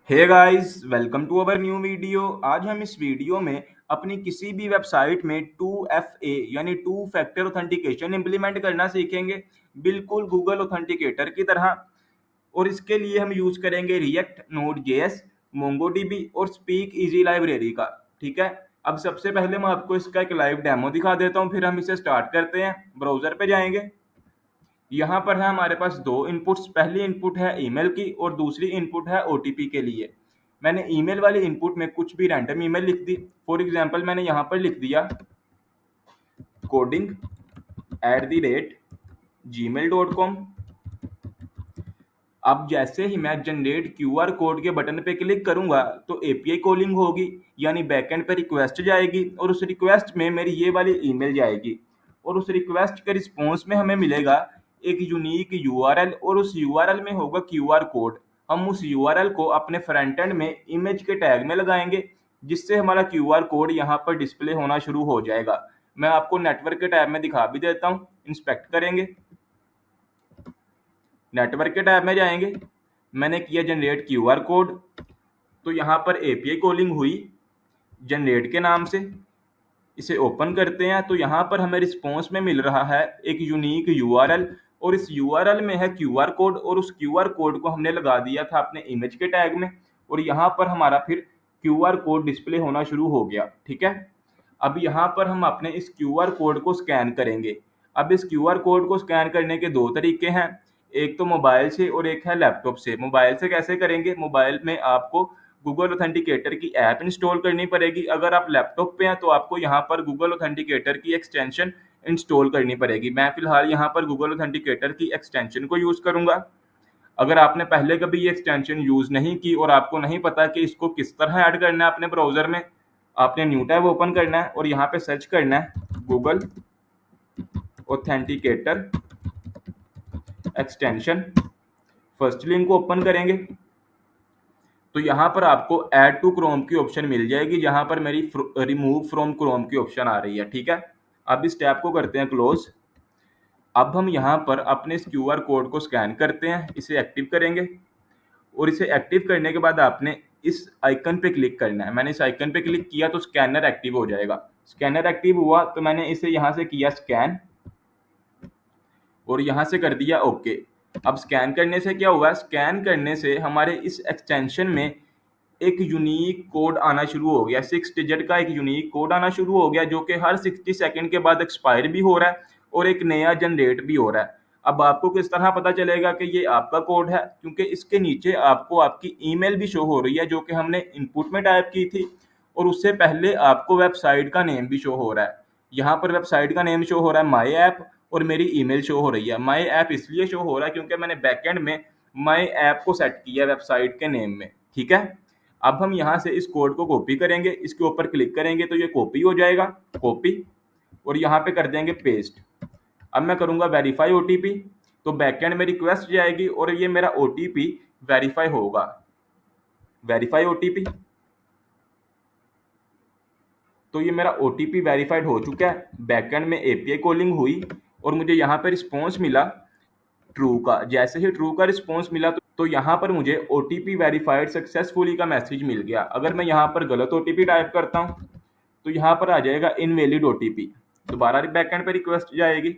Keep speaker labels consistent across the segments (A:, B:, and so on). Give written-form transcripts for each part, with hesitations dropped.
A: Hey guys, welcome to our new video. आज हम इस वीडियो में अपनी किसी भी वेबसाइट में 2FA यानी टू फैक्टर ऑथेंटिकेशन इंप्लीमेंट करना सीखेंगे, बिल्कुल गूगल ऑथेंटिकेटर की तरह। और इसके लिए हम यूज करेंगे रिएक्ट, नोड.जेएस, मोंगोडीबी और स्पीक इजी लाइब्रेरी का। ठीक है, अब सबसे पहले मैं आपको इसका एक लाइव डेमो दिखा देता हूँ, फिर हम इसे स्टार्ट करते हैं। ब्राउजर पे जाएंगे। यहाँ पर है हमारे पास दो इनपुट्स। पहली इनपुट है ईमेल की और दूसरी इनपुट है ओटीपी के लिए। मैंने ईमेल वाली इनपुट में कुछ भी रैंडम ईमेल लिख दी। फॉर एग्जांपल मैंने यहाँ पर लिख दिया coding@gmail.com। अब जैसे ही मैं जनरेट क्यूआर कोड के बटन पे क्लिक करूंगा तो एपीआई कॉलिंग होगी, यानी बैकएंड पे रिक्वेस्ट जाएगी और उस रिक्वेस्ट में मेरी ये वाली ईमेल जाएगी। और उस रिक्वेस्ट के रिस्पॉन्स में हमें मिलेगा एक यूनिक यूआरएल और उस यूआरएल में होगा क्यूआर कोड। हम उस यूआरएल को अपने फ्रंट एंड में इमेज के टैग में लगाएंगे, जिससे हमारा क्यूआर कोड यहाँ पर डिस्प्ले होना शुरू हो जाएगा। मैं आपको नेटवर्क के टैब में दिखा भी देता हूँ। इंस्पेक्ट करेंगे, नेटवर्क के टैब में जाएंगे। मैंने किया जनरेट क्यूआर कोड, तो यहाँ पर एपीआई कॉलिंग हुई जनरेट के नाम से। इसे ओपन करते हैं तो यहाँ पर हमें रिस्पॉन्स में मिल रहा है एक यूनिक यूआरएल और इस यूआरएल में है क्यूआर कोड और उस क्यूआर कोड को हमने लगा दिया था अपने इमेज के टैग में और यहाँ पर हमारा फिर क्यूआर कोड डिस्प्ले होना शुरू हो गया। ठीक है, अब यहाँ पर हम अपने इस क्यूआर कोड को स्कैन करेंगे। अब इस क्यूआर कोड को स्कैन करने के दो तरीके हैं, एक तो मोबाइल से और एक है लैपटॉप से। मोबाइल से कैसे करेंगे? मोबाइल में आपको गूगल ऑथेंटिकेटर की ऐप इंस्टॉल करनी पड़ेगी। अगर आप लैपटॉप पे हैं तो आपको यहाँ पर गूगल ऑथेंटिकेटर की एक्सटेंशन इंस्टॉल करनी पड़ेगी। मैं फिलहाल यहाँ पर गूगल ऑथेंटिकेटर की एक्सटेंशन को यूज़ करूँगा। अगर आपने पहले कभी ये एक्सटेंशन यूज़ नहीं की और आपको नहीं पता कि इसको किस तरह ऐड करना है अपने ब्राउज़र में, आपने न्यू टैब ओपन करना है और यहाँ पे सर्च करना है Google authenticator extension. First link को ओपन करेंगे तो यहाँ पर आपको ऐड टू क्रोम की ऑप्शन मिल जाएगी, जहाँ पर मेरी रिमूव फ्रॉम क्रोम की ऑप्शन आ रही है। ठीक है, अब इस टैब को करते हैं क्लोज। अब हम यहाँ पर अपने इस क्यूआर कोड को स्कैन करते हैं, इसे एक्टिव करेंगे और इसे एक्टिव करने के बाद आपने इस आइकन पे क्लिक करना है। मैंने इस आइकन पे क्लिक किया तो स्कैनर एक्टिव हो जाएगा। स्कैनर एक्टिव हुआ तो मैंने इसे यहाँ से किया स्कैन और यहाँ से कर दिया ओके। अब स्कैन करने से क्या हुआ? स्कैन करने से हमारे इस एक्सटेंशन में एक यूनिक कोड आना शुरू हो गया। 6 डिजिट का एक यूनिक कोड आना शुरू हो गया, जो कि हर 60 सेकंड के बाद एक्सपायर भी हो रहा है और एक नया जनरेट भी हो रहा है। अब आपको किस तरह पता चलेगा कि ये आपका कोड है? क्योंकि इसके नीचे आपको आपकी ईमेल भी शो हो रही है, जो कि हमने इनपुट में टाइप की थी, और उससे पहले आपको वेबसाइट का नेम भी शो हो रहा है। यहाँ पर वेबसाइट का नेम शो हो रहा है माई ऐप और मेरी ईमेल शो हो रही है। माई ऐप इसलिए शो हो रहा है क्योंकि मैंने बैकएंड में माई ऐप को सेट किया वेबसाइट के नेम में। ठीक है, अब हम यहाँ से इस कोड को कॉपी करेंगे, इसके ऊपर क्लिक करेंगे तो ये कॉपी हो जाएगा, कॉपी, और यहाँ पे कर देंगे पेस्ट। अब मैं करूँगा वेरीफाई ओटीपी, तो बैकएंड में रिक्वेस्ट जाएगी और ये मेरा ओटीपी वेरीफाई होगा। वेरीफाई ओटीपी, तो ये मेरा ओटीपी वेरीफाइड हो चुका है। बैकएंड में एपीआई कॉलिंग हुई और मुझे यहाँ पे रिस्पॉन्स मिला ट्रू का। जैसे ही ट्रू का रिस्पॉन्स मिला तो यहाँ पर मुझे ओटीपी वेरीफाइड सक्सेसफुली का मैसेज मिल गया। अगर मैं यहाँ पर गलत ओटीपी टाइप करता हूँ तो यहाँ पर आ जाएगा इनवैलिड ओटीपी। दोबारा बैकएंड पे रिक्वेस्ट जाएगी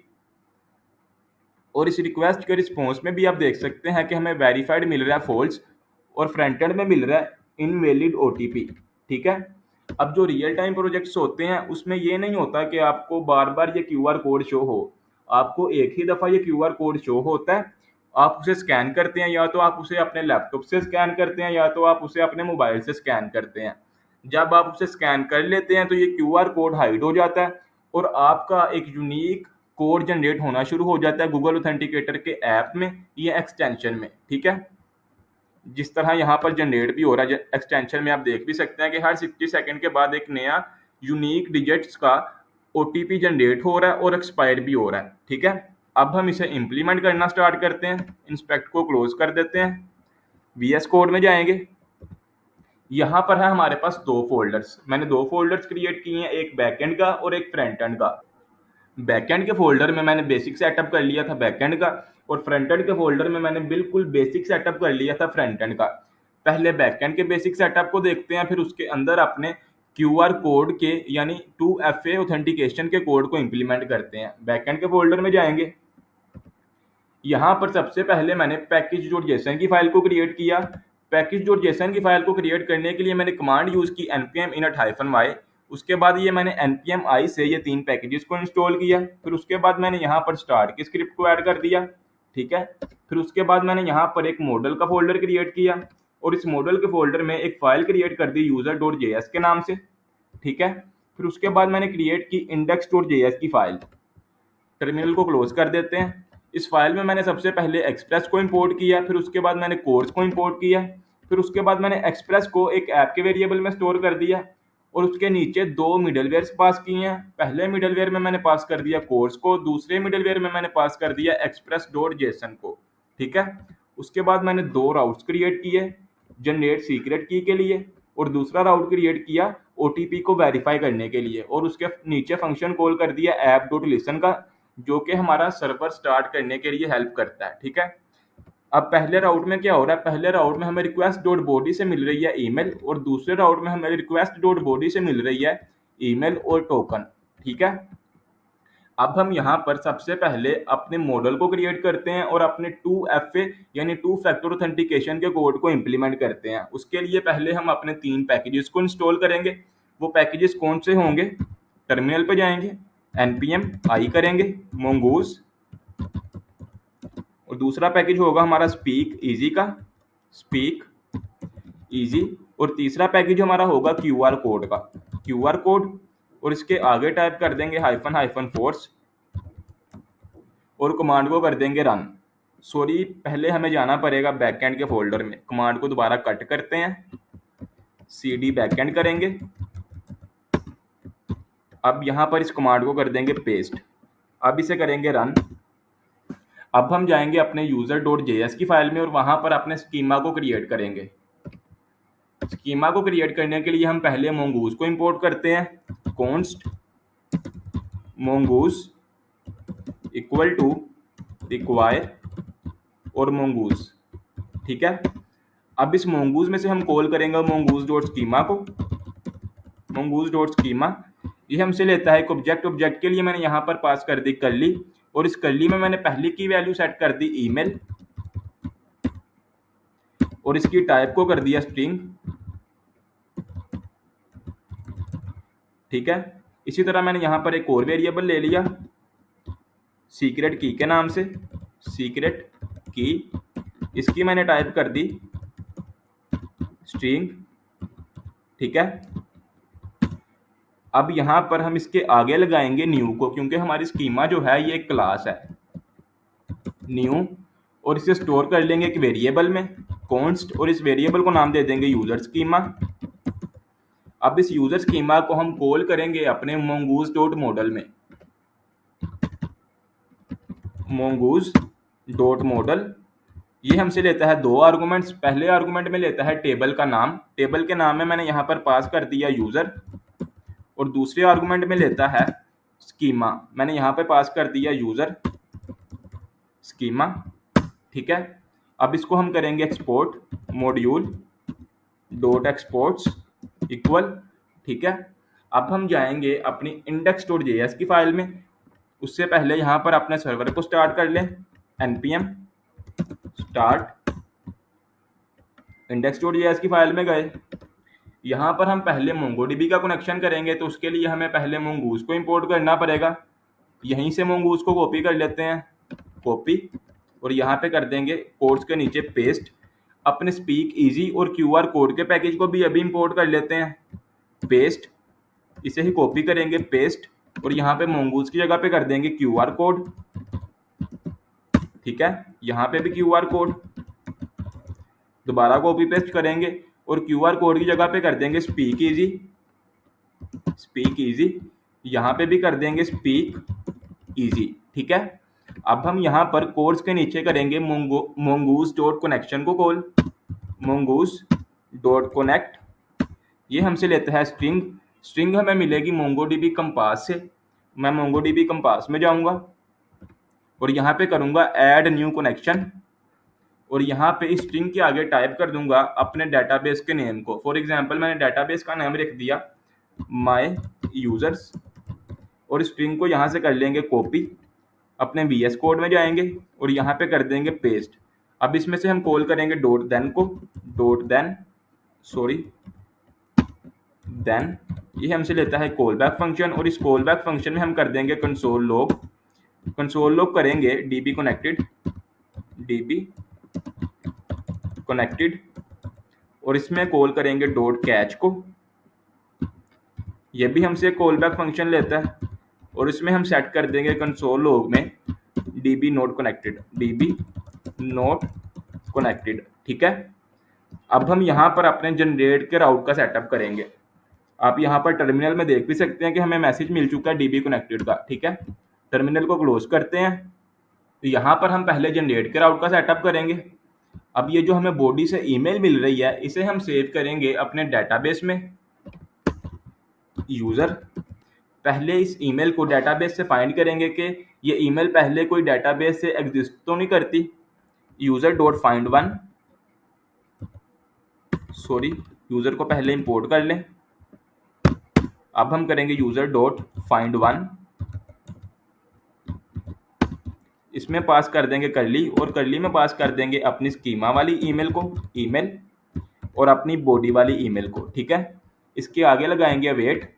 A: और इस रिक्वेस्ट के रिस्पॉन्स में भी आप देख सकते हैं कि हमें वेरीफाइड मिल रहा है फॉल्स और फ्रंट एंड में मिल रहा है इनवैलिड ओटीपी। ठीक है, अब जो रियल टाइम प्रोजेक्ट्स होते हैं उसमें ये नहीं होता कि आपको बार बार ये क्यूआर कोड शो हो। आपको एक ही दफ़ा ये क्यूआर कोड शो होता है, आप उसे स्कैन करते हैं, या तो आप उसे अपने लैपटॉप से स्कैन करते हैं या तो आप उसे अपने मोबाइल से स्कैन करते हैं। जब आप उसे स्कैन कर लेते हैं तो ये क्यूआर कोड हाइड हो जाता है और आपका एक यूनिक कोड जनरेट होना शुरू हो जाता है गूगल ऑथेंटिकेटर के ऐप में या एक्सटेंशन में। ठीक है, जिस तरह यहाँ पर जनरेट भी हो रहा है एक्सटेंशन में, आप देख भी सकते हैं कि हर 60 सेकंड के बाद एक नया यूनिक डिजिट्स का ओटीपी जनरेट हो रहा है और एक्सपायर भी हो रहा है। ठीक है, अब हम इसे इम्प्लीमेंट करना स्टार्ट करते हैं। इंस्पेक्ट को क्लोज कर देते हैं, वीएस कोड में जाएंगे। यहाँ पर है हमारे पास दो फोल्डर्स। मैंने दो फोल्डर्स क्रिएट किए हैं, एक बैकएंड का और एक फ्रंट एंड का। बैकएंड के फोल्डर में मैंने बेसिक सेटअप कर लिया था बैकएंड का और फ्रंट एंड के फोल्डर में मैंने बिल्कुल बेसिक सेटअप कर लिया था फ्रंट एंड का। पहले बैकएंड के बेसिक सेटअप को देखते हैं, फिर उसके अंदर अपने क्यूआर कोड के यानी 2FA ऑथेंटिकेशन के कोड को इम्प्लीमेंट करते हैं। बैकएंड के फोल्डर में जाएंगे, यहाँ पर सबसे पहले मैंने पैकेज.json की फाइल को क्रिएट किया। पैकेज.json की फाइल को क्रिएट करने के लिए मैंने कमांड यूज की npm init-y। उसके बाद ये मैंने npm i से ये 3 पैकेजेस को इंस्टॉल किया। फिर उसके बाद मैंने यहाँ पर स्टार्ट की स्क्रिप्ट को ऐड कर दिया, ठीक है। फिर उसके बाद मैंने यहाँ पर एक मॉडल का फोल्डर क्रिएट किया और इस मॉडल के फोल्डर में एक फाइल क्रिएट कर दी user.js के नाम से, ठीक है। फिर उसके बाद मैंने क्रिएट की index.js की फाइल। टर्मिनल को क्लोज कर देते हैं। इस फाइल में मैंने सबसे पहले एक्सप्रेस को इंपोर्ट किया, फिर उसके बाद मैंने कोर्स को इंपोर्ट किया, फिर उसके बाद मैंने एक्सप्रेस को एक ऐप के वेरिएबल में स्टोर कर दिया और उसके नीचे 2 मिडलवेयर्स पास किए हैं। पहले मिडलवेयर में मैंने पास कर दिया कोर्स को, दूसरे मिडलवेयर में मैंने पास कर दिया express.json को, ठीक है। उसके बाद मैंने 2 राउट्स क्रिएट किए, जनरेट सीक्रेट की के लिए और दूसरा राउट क्रिएट किया OTP को वेरीफाई करने के लिए और उसके नीचे फंक्शन कॉल कर दिया app.listen का, जो कि हमारा सर्वर स्टार्ट करने के लिए हेल्प करता है, ठीक है। अब पहले राउट में क्या हो रहा है, पहले राउट में हमें request.body से मिल रही है ईमेल और दूसरे राउट में हमें request.body से मिल रही है ईमेल और टोकन, ठीक है। अब हम यहाँ पर सबसे पहले अपने मॉडल को क्रिएट करते हैं और अपने 2FA यानी 2 फैक्टर ऑथेंटिकेशन के कोड को इम्प्लीमेंट करते हैं। उसके लिए पहले हम अपने 3 पैकेजेस को इंस्टॉल करेंगे। वो पैकेजेस कौन से होंगे, टर्मिनल पे जाएंगे, npm i करेंगे, mongoose और दूसरा पैकेज होगा हमारा स्पीक इजी का, स्पीक इजी और तीसरा पैकेज हमारा होगा क्यूआर कोड का, क्यूआर कोड और इसके आगे टाइप कर देंगे -force और कमांड को कर देंगे रन। सॉरी, पहले हमें जाना पड़ेगा बैकएंड के फोल्डर में। कमांड को दोबारा कट करते हैं, cd बैकएंड करेंगे। अब यहाँ पर इस कमांड को कर देंगे पेस्ट। अब इसे करेंगे रन। अब हम जाएंगे अपने user.js की फाइल में और वहां पर अपने स्कीमा को क्रिएट करेंगे। स्कीमा को क्रिएट करने के लिए हम पहले mongoose को इंपोर्ट करते हैं, const mongoose equal to require और mongoose, ठीक है। अब इस mongoose में से हम कॉल करेंगे mongoose.schema को, mongoose.schema। ये हमसे लेता है एक ऑब्जेक्ट के लिए मैंने यहाँ पर पास कर दी कर्ली और इस कर्ली में मैंने पहली की वैल्यू सेट कर दी ईमेल और इसकी टाइप को कर दिया स्ट्रिंग, ठीक है। इसी तरह मैंने यहाँ पर एक और वेरिएबल ले लिया सीक्रेट की के नाम से, सीक्रेट की, इसकी मैंने टाइप कर दी स्ट्रिंग, ठीक है। अब यहाँ पर हम इसके आगे लगाएंगे न्यू को, क्योंकि हमारी स्कीमा जो है ये एक क्लास है न्यू, और इसे स्टोर कर लेंगे एक वेरिएबल में कॉन्स्ट और इस वेरिएबल को नाम दे देंगे यूजर स्कीमा। अब इस यूजर स्कीमा को हम कॉल करेंगे अपने mongoose.model में, mongoose.model। ये हमसे लेता है 2 आर्गुमेंट्स। पहले आर्गुमेंट में लेता है टेबल का नाम, टेबल के नाम में मैंने यहाँ पर पास कर दिया यूजर और दूसरे आर्गुमेंट में लेता है स्कीमा, मैंने यहाँ पे पास कर दिया यूजर स्कीमा, ठीक है। अब इसको हम करेंगे export module dot exports equal, ठीक है। अब हम जाएंगे अपनी index.js की फाइल में। उससे पहले यहाँ पर अपने सर्वर को स्टार्ट कर लें, npm स्टार्ट। index.js की फाइल में गए, यहाँ पर हम पहले MongoDB का कनेक्शन करेंगे, तो उसके लिए हमें पहले mongoose को इंपोर्ट करना पड़ेगा। यहीं से mongoose को कॉपी कर लेते हैं, कॉपी, और यहाँ पे कर देंगे कोड्स के नीचे पेस्ट। अपने स्पीक इजी और क्यूआर कोड के पैकेज को भी अभी इंपोर्ट कर लेते हैं, पेस्ट, इसे ही कॉपी करेंगे पेस्ट और यहाँ पे mongoose की जगह पे कर देंगे क्यूआर कोड, ठीक है। यहाँ पे भी क्यूआर कोड दोबारा कॉपी पेस्ट करेंगे और क्यूआर कोड की जगह पे कर देंगे स्पीक इजी, स्पीक इजी, यहाँ पे भी कर देंगे स्पीक इजी, ठीक है। अब हम यहाँ पर कोर्स के नीचे करेंगे mongoose.connection को कॉल, mongoose.connect। ये हमसे लेता है स्ट्रिंग, स्ट्रिंग हमें मिलेगी MongoDB कंपास से। मैं MongoDB कंपास में जाऊंगा और यहाँ पे करूंगा ऐड न्यू कनेक्शन और यहाँ पे स्ट्रिंग के आगे टाइप कर दूंगा अपने डेटाबेस के नेम को। फॉर एग्जांपल मैंने डेटाबेस का नाम रख दिया माय यूजर्स, और स्ट्रिंग को यहाँ से कर लेंगे कॉपी, अपने VS कोड में जाएंगे और यहाँ पे कर देंगे पेस्ट। अब इसमें से हम कॉल करेंगे डॉट देन को, डॉट देन देन ये हमसे लेता है कॉल बैक फंक्शन, और इस कॉल बैक फंक्शन में हम कर देंगे कंसोल लॉग करेंगे db कनेक्टेड, और इसमें कॉल करेंगे डॉट कैच को, ये भी हमसे कॉल बैक फंक्शन लेता है, और इसमें हम सेट कर देंगे कंसोल लॉग में db नॉट कनेक्टेड। ठीक है, अब हम यहाँ पर अपने जनरेट के राउट का सेटअप करेंगे। आप यहाँ पर टर्मिनल में देख भी सकते हैं कि हमें मैसेज मिल चुका है db कनेक्टेड का। ठीक है, टर्मिनल को क्लोज करते हैं। तो यहाँ पर हम पहले जनरेट के राउट का सेटअप करेंगे। अब ये जो हमें बॉडी से ईमेल मिल रही है इसे हम सेव करेंगे अपने डेटाबेस में यूजर। पहले इस ईमेल को डेटाबेस से फाइंड करेंगे कि ये ईमेल पहले कोई डेटाबेस से एग्जिस्ट तो नहीं करती। User dot find one, user को पहले इंपोर्ट कर लें। अब हम करेंगे यूजर डॉट फाइंड वन, इसमें पास कर देंगे करली, और करली में पास कर देंगे अपनी स्कीमा वाली ईमेल को, ईमेल, और अपनी बॉडी वाली ईमेल को। ठीक है, इसके आगे लगाएंगे वेट,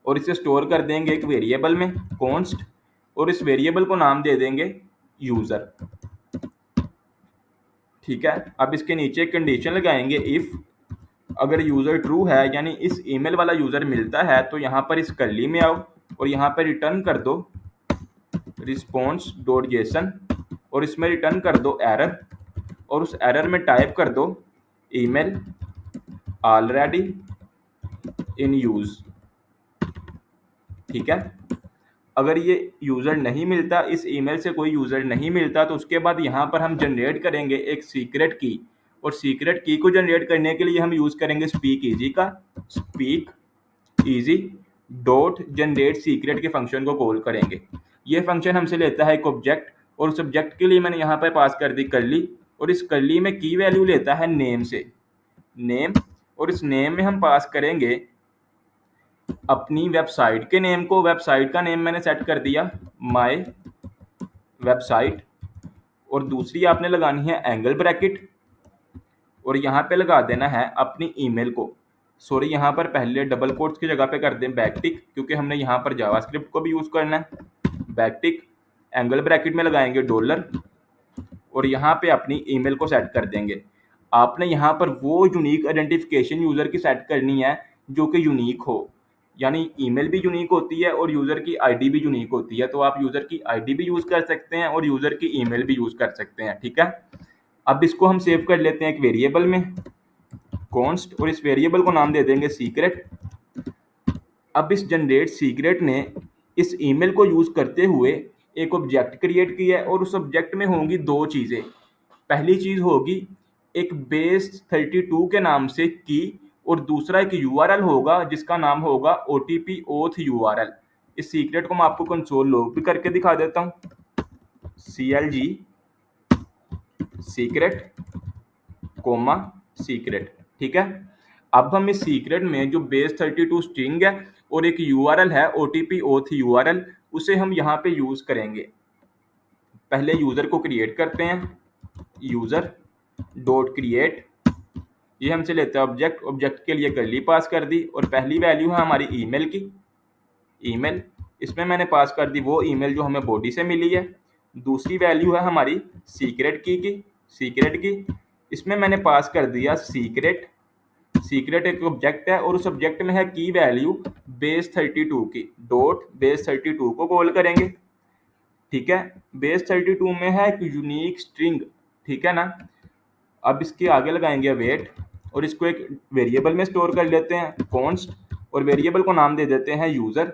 A: और इसे स्टोर कर देंगे एक वेरिएबल में कॉन्स्ट, और इस वेरिएबल को नाम दे देंगे यूजर। ठीक है, अब इसके नीचे कंडीशन लगाएंगे इफ अगर यूजर ट्रू है, यानी इस ईमेल वाला यूजर मिलता है, तो यहाँ पर इस करली में आओ और यहाँ पर रिटर्न कर दो रिस्पॉन्स डॉट जेसन, और इसमें रिटर्न कर दो एरर, और उस एरर में टाइप कर दो ईमेल ऑलरेडी इन यूज। ठीक है, अगर ये यूजर नहीं मिलता, इस ईमेल से कोई यूजर नहीं मिलता, तो उसके बाद यहाँ पर हम जनरेट करेंगे एक सीक्रेट की, और सीक्रेट की को जनरेट करने के लिए हम यूज करेंगे speak easy dot generate secret के फंक्शन को कॉल करेंगे। ये फंक्शन हमसे लेता है एक ऑब्जेक्ट, और उस ऑब्जेक्ट के लिए मैंने यहाँ पर पास कर दी करली, और इस करली में की वैल्यू लेता है नेम से, नेम, और इस नेम में हम पास करेंगे अपनी वेबसाइट के नेम को। वेबसाइट का नेम मैंने सेट कर दिया माय वेबसाइट, और दूसरी आपने लगानी है एंगल ब्रैकेट, और यहाँ पे लगा देना है अपनी ईमेल को। यहाँ पर पहले डबल कोट्स की जगह पे कर दें बैकटिक, क्योंकि हमने यहाँ पर जावास्क्रिप्ट को भी यूज़ करना है। बैकटिक, एंगल ब्रैकेट में लगाएंगे डॉलर, और यहाँ पे अपनी ईमेल को सेट कर देंगे। आपने यहाँ पर वो यूनिक आइडेंटिफिकेशन यूज़र की सेट करनी है जो कि यूनिक हो, यानी ईमेल भी यूनिक होती है और यूज़र की आईडी भी यूनिक होती है। तो आप यूज़र की आईडी भी यूज़ कर सकते हैं और यूज़र की ईमेल भी यूज़ कर सकते हैं। ठीक है, अब इसको हम सेव कर लेते हैं एक वेरिएबल में कॉन्स्ट, और इस वेरिएबल को नाम दे देंगे सीक्रेट। अब इस जनरेट सीक्रेट ने इस ईमेल को यूज़ करते हुए एक ऑब्जेक्ट क्रिएट किया है, और उस ऑब्जेक्ट में होंगी दो चीज़ें। पहली चीज़ होगी एक बेस 32 के नाम से की, और दूसरा एक URL होगा जिसका नाम होगा OTP auth URL। इस सीक्रेट को मैं आपको कंसोल लॉग भी करके दिखा देता हूँ, CLG सीक्रेट कोमा सीक्रेट। ठीक है, अब हम इस सीक्रेट में जो बेस 32 स्ट्रिंग है और एक URL है OTP auth URL, उसे हम यहाँ पे यूज़ करेंगे। पहले यूज़र को क्रिएट करते हैं, यूज़र डॉट क्रिएट, ये हमसे लेता है ऑब्जेक्ट, ऑब्जेक्ट के लिए करली पास कर दी, और पहली वैल्यू है हमारी ईमेल की, ईमेल, इसमें मैंने पास कर दी वो ईमेल जो हमें बॉडी से मिली है। दूसरी वैल्यू है हमारी सीक्रेट की, इसमें मैंने पास कर दिया सीक्रेट एक ऑब्जेक्ट है, और उस ऑब्जेक्ट में है की वैल्यू बेस 32 की, डॉट बेस 32 को कॉल करेंगे। ठीक है, बेस 32 में है एक यूनिक स्ट्रिंग। ठीक है ना, अब इसके आगे लगाएंगे वेट, और इसको एक वेरिएबल में स्टोर कर लेते हैं कॉन्स्ट, और वेरिएबल को नाम दे देते हैं यूज़र।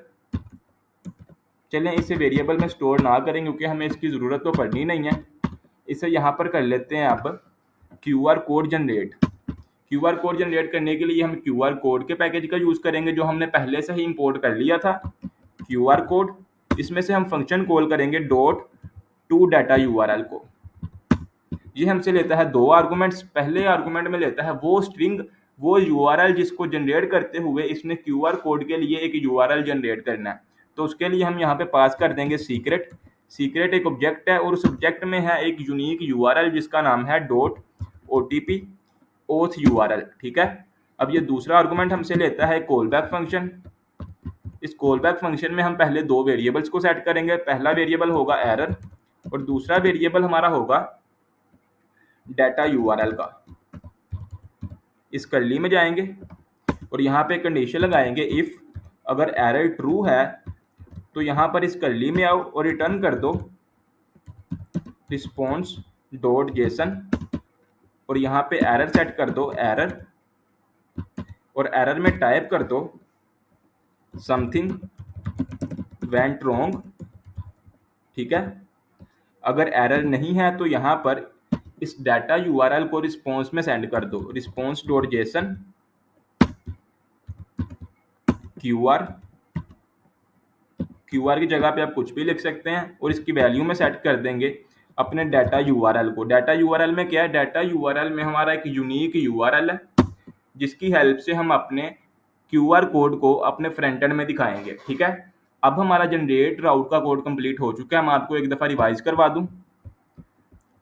A: चलें इसे वेरिएबल में स्टोर ना करें क्योंकि हमें इसकी ज़रूरत तो पड़नी नहीं है। इसे यहाँ पर कर लेते हैं अब QR code generate. QR code generate करने के लिए हम QR कोड के पैकेज का यूज़ करेंगे जो हमने पहले से ही इंपोर्ट कर लिया था। QR कोड, इसमें से हम फंक्शन कॉल करेंगे डॉट टू डाटा URL को। ये हमसे लेता है 2 आर्गुमेंट्स। पहले आर्गुमेंट में लेता है वो स्ट्रिंग, वो यूआरएल जिसको जनरेट करते हुए इसने क्यूआर कोड के लिए एक यूआरएल जनरेट करना है। तो उसके लिए हम यहाँ पे पास कर देंगे सीक्रेट। सीक्रेट एक ऑब्जेक्ट है और उस ऑब्जेक्ट में है एक यूनिक यूआरएल जिसका नाम है डॉट ओटीपी ओथ यूआरएल। ठीक है। अब ये दूसरा आर्गुमेंट हमसे लेता है कॉल बैक फंक्शन। इस कॉल बैक फंक्शन में हम पहले 2 वेरिएबल्स को सेट करेंगे। पहला वेरिएबल होगा एरर और दूसरा वेरिएबल हमारा होगा डाटा यूआरएल का। इस कर्ली में जाएंगे और यहाँ पे कंडीशन लगाएंगे इफ अगर एरर ट्रू है तो यहाँ पर इस कर्ली में आओ और रिटर्न कर दो रिस्पॉन्स डॉट जेसन और यहाँ पे एरर सेट कर दो एरर और एरर में टाइप कर दो समथिंग वेंट रॉन्ग। ठीक है। अगर एरर नहीं है तो यहाँ पर इस डाटा यूआरएल को रिस्पॉन्स में सेंड कर दो रिस्पॉन्स डॉट जेसन क्यूआर की जगह पे आप कुछ भी लिख सकते हैं और इसकी वैल्यू में सेट कर देंगे अपने डाटा यूआरएल को। डाटा यूआरएल में क्या है? डाटा यूआरएल में हमारा एक यूनिक यूआरएल है जिसकी हेल्प से हम अपने क्यूआर कोड को अपने फ्रंट एंड में दिखाएंगे। ठीक है। अब हमारा जनरेट राउट का कोड कंप्लीट हो चुका है। मैं आपको एक दफ़ा रिवाइज करवा दूं।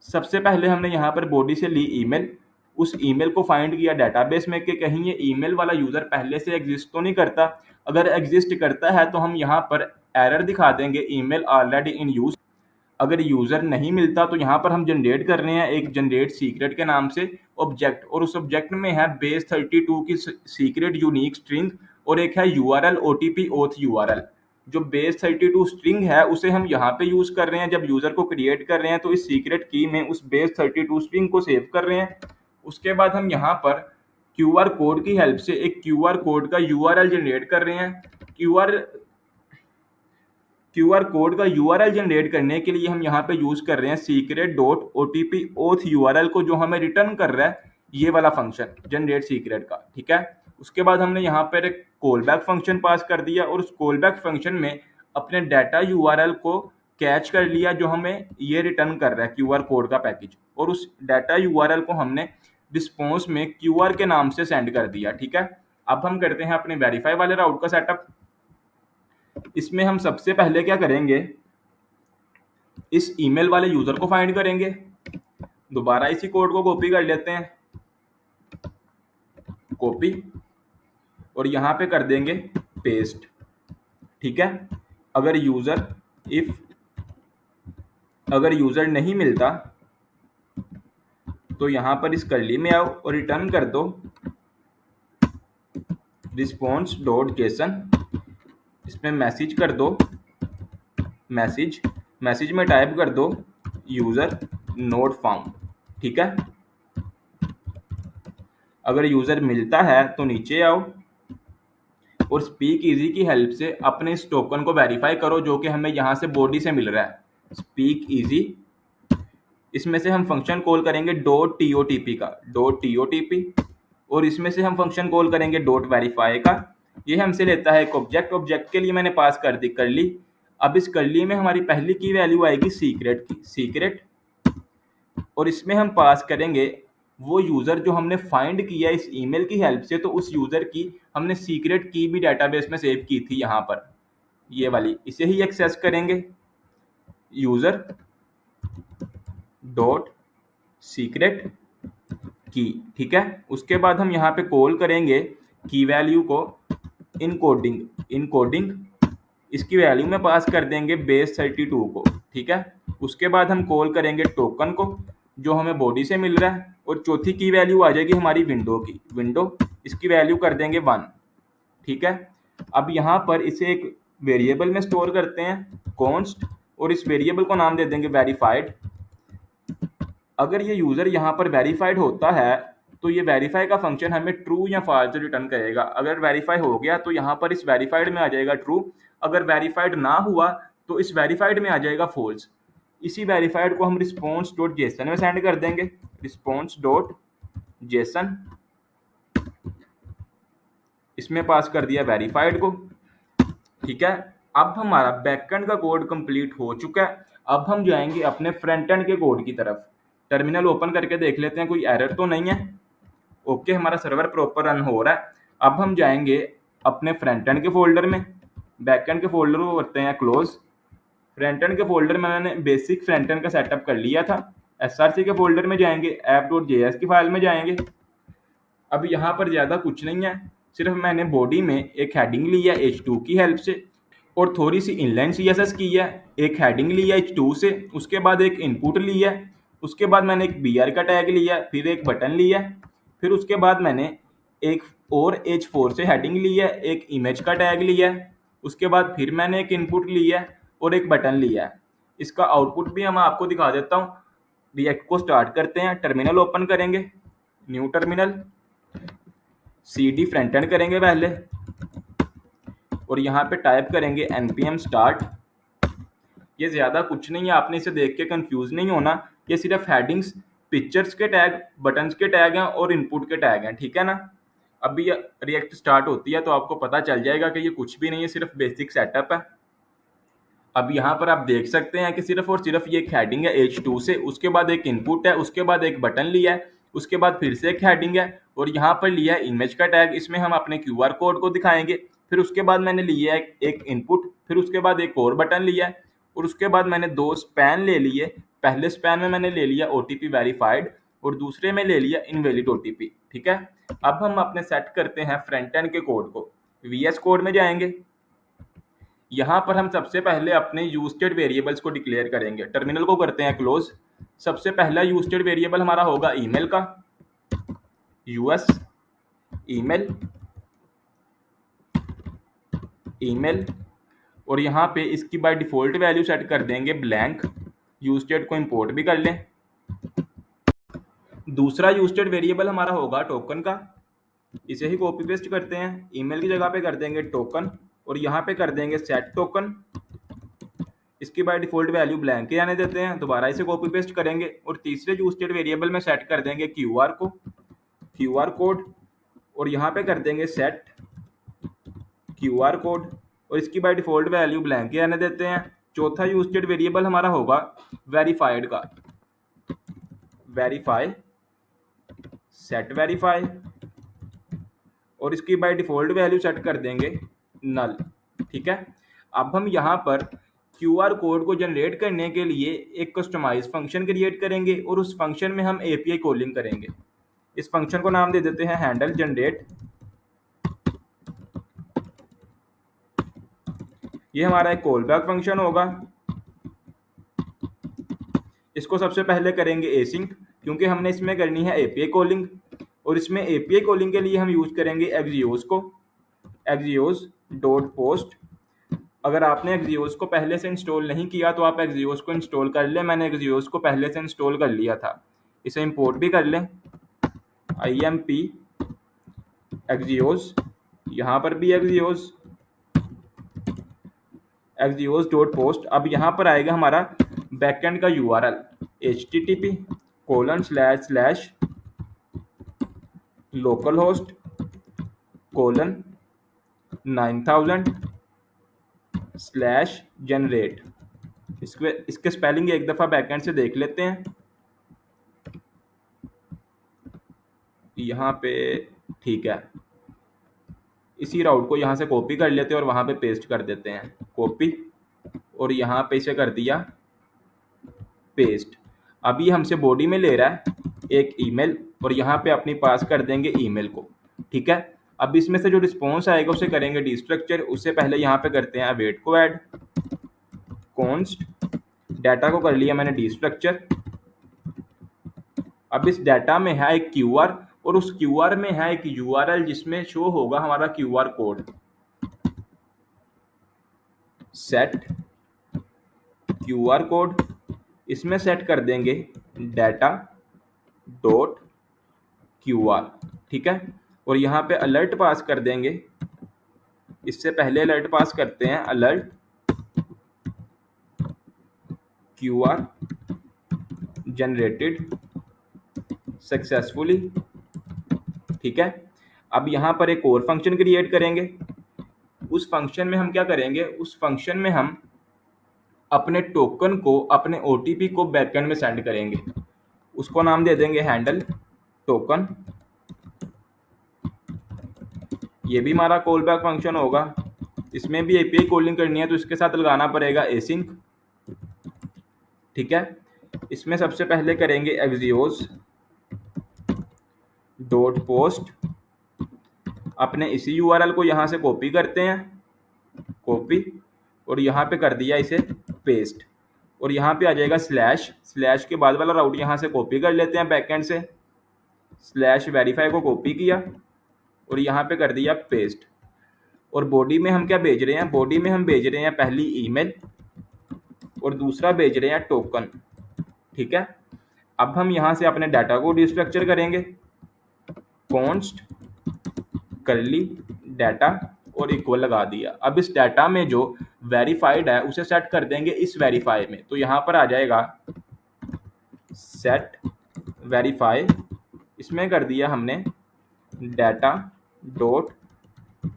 A: सबसे पहले हमने यहाँ पर बॉडी से ली ईमेल। उस ईमेल को फाइंड किया डेटाबेस में कि कहीं ये ईमेल वाला यूज़र पहले से एग्जिस्ट तो नहीं करता। अगर एग्जिस्ट करता है तो हम यहाँ पर एरर दिखा देंगे ईमेल ऑलरेडी इन यूज। अगर यूज़र नहीं मिलता तो यहाँ पर हम जनरेट कर रहे हैं एक जनरेट सीक्रेट के नाम से ऑब्जेक्ट और उस ऑब्जेक्ट में है बेस 32 की सीक्रेट यूनिक स्ट्रिंग और एक है यूआरएल ओटीपी ओथ यूआरएल। जो बेस 32 स्ट्रिंग है उसे हम यहाँ पे यूज कर रहे हैं। जब यूजर को क्रिएट कर रहे हैं तो इस सीक्रेट की में उस बेस 32 स्ट्रिंग को सेव कर रहे हैं। उसके बाद हम यहाँ पर क्यूआर कोड की हेल्प से एक क्यूआर कोड का यूआरएल जनरेट कर रहे हैं। क्यूआर कोड का यूआरएल जनरेट करने के लिए हम यहाँ पे यूज कर रहे हैं secret dot OTP oath URL को, जो हमें रिटर्न कर रहा है ये वाला फंक्शन जनरेट सीक्रेट का। ठीक है। उसके बाद हमने यहाँ पर एक कॉल बैक फंक्शन पास कर दिया और उस कॉल बैक फंक्शन में अपने डाटा यूआरएल को कैच कर लिया जो हमें ये रिटर्न कर रहा है क्यूआर कोड का पैकेज, और उस डाटा यूआरएल को हमने रिस्पॉन्स में क्यूआर के नाम से सेंड कर दिया। ठीक है। अब हम करते हैं अपने वेरीफाई वाले राउट का सेटअप। इसमें हम सबसे पहले क्या करेंगे, इस ईमेल वाले यूजर को फाइंड करेंगे। दोबारा इसी कोड को कॉपी कर लेते हैं, कॉपी, और यहाँ पे कर देंगे पेस्ट। ठीक है। अगर यूजर नहीं मिलता तो यहाँ पर इस कर्ली में आओ और रिटर्न कर दो रिस्पॉन्स डॉट जेसन। इसमें मैसेज कर दो मैसेज में टाइप कर दो यूजर नोट फाउंड। ठीक है। अगर यूजर मिलता है तो नीचे आओ और स्पीक इजी की हेल्प से अपने इस टोकन को वेरीफाई करो जो कि हमें यहाँ से बॉडी से मिल रहा है स्पीक इजी। इसमें से हम फंक्शन कॉल करेंगे डॉट टीओटीपी का डॉट टीओटीपी और इसमें से हम फंक्शन कॉल करेंगे डॉट वेरीफाई का। ये हमसे लेता है एक ऑब्जेक्ट के लिए मैंने पास कर दी कर ली। अब इस कर्ली में हमारी पहली की वैल्यू आएगी सीक्रेट और इसमें हम पास करेंगे वो यूज़र जो हमने फाइंड किया इस ईमेल की हेल्प से। तो उस यूज़र की हमने सीक्रेट की भी डाटाबेस में सेव की थी यहाँ पर, ये वाली, इसे ही एक्सेस करेंगे यूज़र डॉट सीक्रेट की। ठीक है। उसके बाद हम यहाँ पे कॉल करेंगे की वैल्यू को इनकोडिंग इसकी वैल्यू में पास कर देंगे बेस 32 को। ठीक है। उसके बाद हम कॉल करेंगे टोकन को जो हमें बॉडी से मिल रहा है और चौथी की वैल्यू आ जाएगी हमारी विंडो इसकी वैल्यू कर देंगे 1। ठीक है। अब यहाँ पर इसे एक वेरिएबल में स्टोर करते हैं कॉन्स्ट और इस वेरिएबल को नाम दे देंगे वेरीफाइड। अगर ये यूज़र यहाँ पर वेरीफाइड होता है तो ये वेरीफाई का फंक्शन हमें ट्रू या फॉल्स रिटर्न करेगा। अगर वेरीफाई हो गया तो यहाँ पर इस वेरीफाइड में आ जाएगा ट्रू, अगर वेरीफाइड ना हुआ तो इस वेरीफाइड में आ जाएगा फॉल्स। इसी वेरीफाइड को हम रिस्पॉन्स डॉट जेसन में सेंड कर देंगे रिस्पॉन्स डॉट जेसन। इसमें पास कर दिया वेरीफाइड को। ठीक है। अब हमारा बैकएंड का कोड कंप्लीट हो चुका है। अब हम जाएंगे अपने फ्रंट एंड के कोड की तरफ। टर्मिनल ओपन करके देख लेते हैं कोई एरर तो नहीं है। ओके, हमारा सर्वर प्रॉपर रन हो रहा है। अब हम जाएंगे अपने फ्रंट एंड के फोल्डर में, बैक एंड के फोल्डर को करते हैं क्लोज। फ्रंट एंड के फोल्डर में मैंने बेसिक फ्रंट एंड का सेटअप कर लिया था। एसआरसी के फोल्डर में जाएंगे, app.js की फाइल में जाएंगे। अब यहाँ पर ज़्यादा कुछ नहीं है, सिर्फ मैंने बॉडी में एक हेडिंग ली है H2 की हेल्प से और थोड़ी सी इनलाइन CSS की है। एक हेडिंग ली है H2 से, उसके बाद एक इनपुट ली है, उसके बाद मैंने एक BR का टैग लिया, फिर एक बटन लिया, फिर उसके बाद मैंने एक और H4 से हेडिंग ली है, एक इमेज का टैग लिया है, उसके बाद फिर मैंने एक इनपुट लिया है और एक बटन लिया है। इसका आउटपुट भी मैं आपको दिखा देता हूँ। रिएक्ट को स्टार्ट करते हैं, टर्मिनल ओपन करेंगे, new terminal, CD front end करेंगे पहले और यहाँ पे टाइप करेंगे npm start। ये ज़्यादा कुछ नहीं है, आपने इसे देख के कंफ्यूज नहीं होना। ये सिर्फ हेडिंग्स, पिक्चर्स के टैग, बटन्स के टैग हैं और इनपुट के टैग हैं, ठीक है ना। अभी रिएक्ट स्टार्ट होती है तो आपको पता चल जाएगा कि ये कुछ भी नहीं है, सिर्फ बेसिक सेटअप है। अब यहाँ पर आप देख सकते हैं कि सिर्फ और सिर्फ ये एक हेडिंग है H2 से, उसके बाद एक इनपुट है, उसके बाद एक बटन लिया है, उसके बाद फिर से एक हेडिंग है और यहाँ पर लिया है इमेज का टैग। इसमें हम अपने QR कोड को दिखाएंगे। फिर उसके बाद मैंने लिया है एक इनपुट, फिर उसके बाद एक और बटन लिया है और उसके बाद मैंने 2 स्पैन ले लिए। पहले स्पैन में मैंने ले लिया OTP वेरीफाइड और दूसरे में ले लिया इनवैलिड OTP, ठीक है। अब हम अपने सेट करते हैं फ्रंट एंड के कोड को। VS कोड में जाएंगे, यहाँ पर हम सबसे पहले अपने यूज्ड वेरिएबल्स को डिक्लेयर करेंगे। टर्मिनल को करते हैं क्लोज। सबसे पहला यूज्ड वेरिएबल हमारा होगा ईमेल का, यूएस ईमेल, ईमेल, और यहाँ पे इसकी बाय डिफॉल्ट वैल्यू सेट कर देंगे ब्लैंक। यूज्ड को इंपोर्ट भी कर लें। दूसरा यूज्ड वेरिएबल हमारा होगा टोकन का, इसे ही कॉपी पेस्ट करते हैं। ईमेल की जगह पे कर देंगे टोकन और यहाँ पे कर देंगे सेट टोकन। इसकी बाय डिफॉल्ट वैल्यू ब्लैंक ही आने देते हैं। दोबारा इसे कॉपी पेस्ट करेंगे और तीसरे यूज्ड वेरिएबल में सेट कर देंगे QR कोड और यहाँ पे कर देंगे सेट QR कोड और इसकी बाय डिफॉल्ट वैल्यू ब्लैंक ही आने देते हैं। चौथा यूज्ड वेरिएबल हमारा होगा वेरीफाइड का, वेरीफाई, सेट वेरीफाई और इसकी बाय डिफॉल्ट वैल्यू सेट कर देंगे नल, ठीक है। अब हम यहाँ पर QR कोड को जनरेट करने के लिए एक कस्टमाइज फंक्शन क्रिएट करेंगे और उस फंक्शन में हम API कॉलिंग करेंगे। इस फंक्शन को नाम दे देते हैं हैंडल जनरेट। ये हमारा एक कॉल बैक फंक्शन होगा। इसको सबसे पहले करेंगे एसिंक, क्योंकि हमने इसमें करनी है API कॉलिंग और इसमें API कॉलिंग के लिए हम यूज करेंगे Axios को, axios.post। अगर आपने Axios को पहले से इंस्टॉल नहीं किया तो आप Axios को इंस्टॉल कर लें। मैंने Axios को पहले से इंस्टॉल कर लिया था। इसे इंपोर्ट भी कर लें, IMP Axios, यहाँ पर भी axios.post। अब यहाँ पर आएगा हमारा बैकएंड का URL http://localhost:9000/generate। इसके स्पेलिंग एक दफ़ा बैकएंड से देख लेते हैं। यहाँ पे ठीक है, इसी राउट को यहाँ से कॉपी कर लेते हैं और वहाँ पे पेस्ट कर देते हैं, कॉपी, और यहाँ पे इसे कर दिया पेस्ट। अभी हमसे बॉडी में ले रहा है एक ईमेल और यहाँ पे अपनी पास कर देंगे ईमेल को, ठीक है। अब इसमें से जो रिस्पॉन्स आएगा उसे करेंगे डिस्ट्रक्चर। उससे पहले यहाँ पे करते हैं अवेट को ऐड, कॉन्स्ट डाटा को कर लिया मैंने डिस्ट्रक्चर। अब इस डाटा में है एक QR और उस QR में है एक URL जिसमें शो होगा हमारा QR code. Set QR code, इसमें सेट कर देंगे data.QR, ठीक है। और यहाँ पे अलर्ट पास कर देंगे। इससे पहले अलर्ट पास करते हैं अलर्ट QR जनरेटेड सक्सेसफुली, ठीक है। अब यहाँ पर एक और फंक्शन क्रिएट करेंगे। उस फंक्शन में हम क्या करेंगे, उस फंक्शन में हम अपने टोकन को, अपने OTP को बैकएंड में सेंड करेंगे। उसको नाम दे देंगे हैंडल टोकन। ये भी हमारा कॉल बैक फंक्शन होगा। इसमें भी एपीआई कॉलिंग करनी है तो इसके साथ लगाना पड़ेगा एसिंक। ठीक है, इसमें सबसे पहले करेंगे एक्सियोस डॉट पोस्ट, अपने इसी यूआरएल को यहाँ से कॉपी करते हैं, कॉपी, और यहाँ पे कर दिया इसे पेस्ट, और यहाँ पे आ जाएगा स्लैश, स्लैश के बाद वाला राउट यहाँ से कॉपी कर लेते हैं बैकएंड से, स्लैश वेरीफाई को कॉपी किया और यहाँ पे कर दिया पेस्ट। और बॉडी में हम क्या भेज रहे हैं, बॉडी में हम भेज रहे हैं पहली ईमेल और दूसरा भेज रहे हैं टोकन। ठीक है, अब हम यहाँ से अपने डाटा को डिस्ट्रक्चर करेंगे, कॉन्स्ट करली डाटा और इक्वल लगा दिया। अब इस डाटा में जो वेरीफाइड है उसे सेट कर देंगे इस वेरीफाई में, तो यहाँ पर आ जाएगा सेट वेरीफाई, इसमें कर दिया हमने डाटा डॉट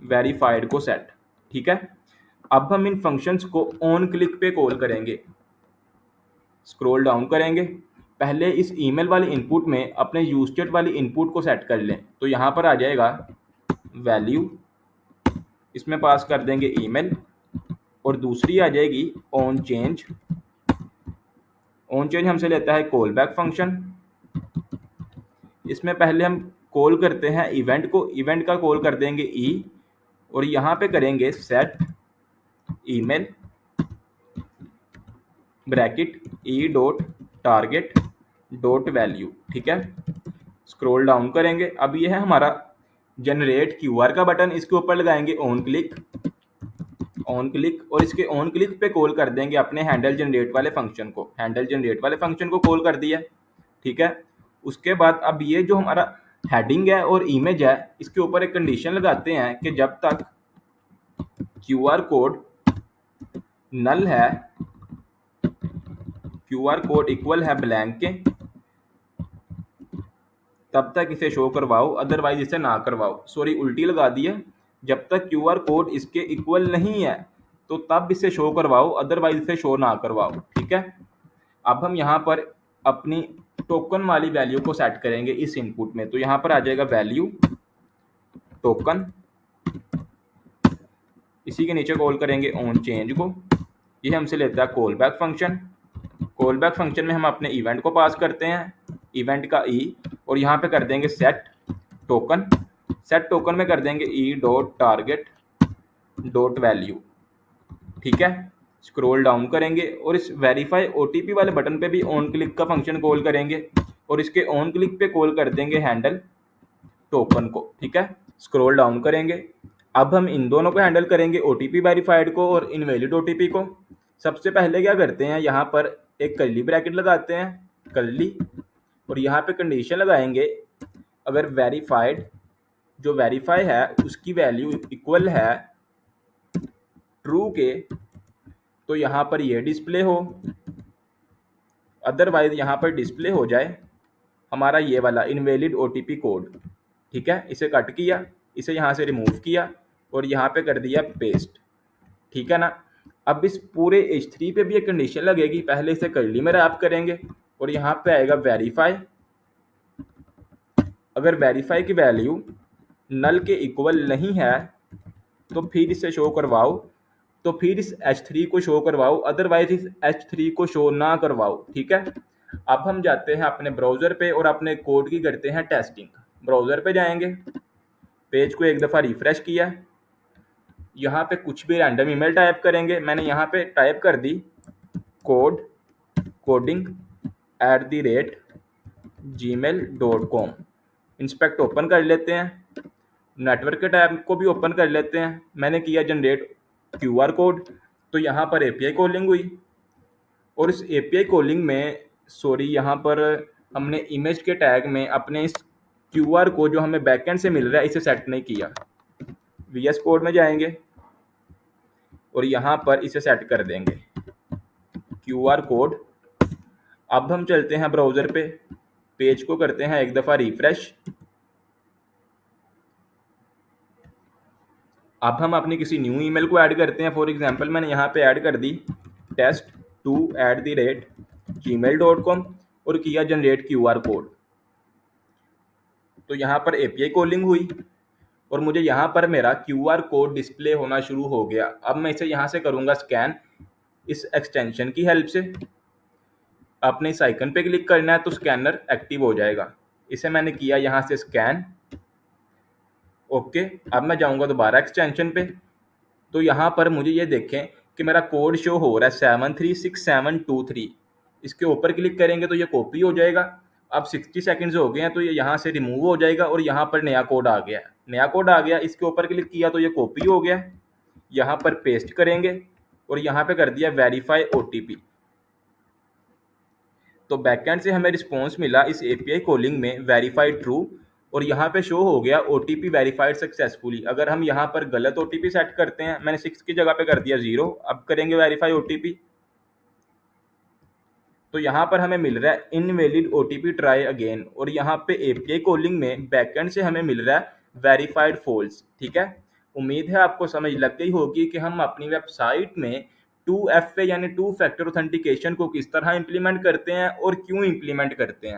A: वेरीफाइड को सेट। ठीक है, अब हम इन फंक्शंस को ऑन क्लिक पे कॉल करेंगे। स्क्रॉल डाउन करेंगे, पहले इस ईमेल वाली इनपुट में अपने यूज स्टेट वाली इनपुट को सेट कर लें, तो यहाँ पर आ जाएगा वैल्यू, इसमें पास कर देंगे ईमेल, और दूसरी आ जाएगी ऑन चेंज। ऑन चेंज हमसे लेता है कॉल बैक फंक्शन, इसमें पहले हम कॉल करते हैं इवेंट को, इवेंट का कॉल कर देंगे ई, और यहाँ पे करेंगे set email bracket E dot target dot value. ठीक है, स्क्रॉल डाउन करेंगे, अब ये है हमारा जनरेट क्यूआर का बटन, इसके ऊपर लगाएंगे ऑन क्लिक, ऑन क्लिक, और इसके ऑन क्लिक पे कॉल कर देंगे अपने हैंडल जनरेट वाले फंक्शन को, हैंडल जनरेट वाले फंक्शन को कॉल कर दिया। ठीक है, उसके बाद अब ये जो हमारा हेडिंग है और इमेज है, इसके ऊपर एक कंडीशन लगाते हैं कि जब तक क्यूआर कोड नल है, क्यूआर कोड इक्वल है ब्लैंक के, तब तक इसे शो करवाओ, अदरवाइज इसे ना करवाओ। सॉरी, उल्टी लगा दी है, जब तक क्यूआर कोड इसके इक्वल नहीं है तो तब इसे शो करवाओ, अदरवाइज इसे शो ना करवाओ। ठीक है, अब हम यहाँ पर अपनी टोकन वाली वैल्यू को सेट करेंगे इस इनपुट में, तो यहाँ पर आ जाएगा वैल्यू टोकन, इसी के नीचे कॉल करेंगे ऑन चेंज को, ये हमसे लेता है call back function. Call back function में हम अपने इवेंट को पास करते हैं, इवेंट का ई, और यहाँ पे कर देंगे सेट टोकन, सेट टोकन में कर देंगे E dot target dot value. ठीक है, स्क्रॉल डाउन करेंगे और इस वेरीफाई ओटीपी वाले बटन पे भी ऑन क्लिक का फंक्शन कॉल करेंगे, और इसके ऑन क्लिक पे कॉल कर देंगे हैंडल टोकन को। ठीक है, स्क्रॉल डाउन करेंगे, अब हम इन दोनों को हैंडल करेंगे, ओटीपी वेरीफाइड को और इनवैलिड ओटीपी को। सबसे पहले क्या करते हैं, यहाँ पर एक कर्ली ब्रैकेट लगाते हैं, कर्ली, और यहाँ पे कंडीशन लगाएंगे अगर वेरीफाइड, जो वेरीफाई है उसकी वैल्यू इक्वल है ट्रू के, तो यहाँ पर ये डिस्प्ले हो, अदरवाइज यहाँ पर डिस्प्ले हो जाए हमारा ये वाला इनवैलिड ओटीपी कोड। ठीक है, इसे कट किया, इसे यहाँ से रिमूव किया और यहाँ पे कर दिया पेस्ट। ठीक है ना, अब इस पूरे H3 पे भी एक कंडीशन लगेगी, पहले इसे कर्ली में रैप करेंगे और यहाँ पे आएगा वेरीफाई, अगर वेरीफाई की वैल्यू नल के इक्वल नहीं है तो फिर इसे शो करवाओ, तो फिर इस H3 को शो करवाओ, अदरवाइज इस H3 को शो ना करवाओ। ठीक है, अब हम जाते हैं अपने ब्राउज़र पे और अपने कोड की करते हैं टेस्टिंग। ब्राउज़र पे जाएंगे, पेज को एक दफ़ा रिफ्रेश किया, यहाँ पे कुछ भी रैंडम ईमेल टाइप करेंगे, मैंने यहाँ पे टाइप कर दी coding@gmail.com। इंस्पेक्ट ओपन कर लेते हैं, नेटवर्क के टैब को भी ओपन कर लेते हैं, मैंने किया जनरेट क्यूआर कोड, तो यहाँ पर एपीआई कॉलिंग हुई, और इस एपीआई कॉलिंग में यहाँ पर हमने इमेज के टैग में अपने इस क्यूआर को जो हमें बैकएंड से मिल रहा है इसे सेट नहीं किया। वीएस कोड में जाएंगे और यहाँ पर इसे सेट कर देंगे क्यूआर कोड। अब हम चलते हैं ब्राउज़र पे, पेज को करते हैं एक दफ़ा रिफ्रेश, अब हम अपनी किसी न्यू ईमेल को ऐड करते हैं। फॉर एग्जांपल मैंने यहाँ पे ऐड कर दी test2@gmail.com, और किया जनरेट QR कोड। तो यहाँ पर API कॉलिंग हुई और मुझे यहाँ पर मेरा QR कोड डिस्प्ले होना शुरू हो गया। अब मैं इसे यहाँ से करूँगा स्कैन इस एक्सटेंशन की हेल्प से। आपने इस आइकन पे क्लिक करना है तो स्कैनर एक्टिव हो जाएगा। इसे मैंने किया यहाँ से स्कैन। ओके, अब मैं जाऊँगा दोबारा एक्सटेंशन पे। तो यहाँ पर मुझे ये देखें कि मेरा कोड शो हो रहा है 736723। इसके ऊपर क्लिक करेंगे तो ये कॉपी हो जाएगा। अब 60 सेकंड्स हो गए हैं तो ये यहाँ से रिमूव हो जाएगा और यहाँ पर नया कोड आ गया। नया कोड आ गया, इसके ऊपर क्लिक किया तो ये कॉपी हो गया। यहाँ पर पेस्ट करेंगे और यहाँ पे कर दिया वेरीफाई OTP। तो बैकएंड से हमें रिस्पॉन्स मिला इस API कॉलिंग में वेरीफाइड ट्रू, और यहाँ पे शो हो गया OTP वेरीफाइड सक्सेसफुली। अगर हम यहाँ पर गलत OTP सेट करते हैं, मैंने 6 की जगह पे कर दिया 0, अब करेंगे वेरीफाई OTP तो यहाँ पर हमें मिल रहा है इनवैलिड OTP ट्राई अगेन, और यहाँ पे API कॉलिंग में बैकएंड से हमें मिल रहा है वेरीफाइड फॉल्स। ठीक है, उम्मीद है आपको समझ लग गई होगी कि हम अपनी वेबसाइट में 2FA यानी टू फैक्टर ऑथेंटिकेशन को किस तरह इंप्लीमेंट करते हैं और क्यों इंप्लीमेंट करते हैं।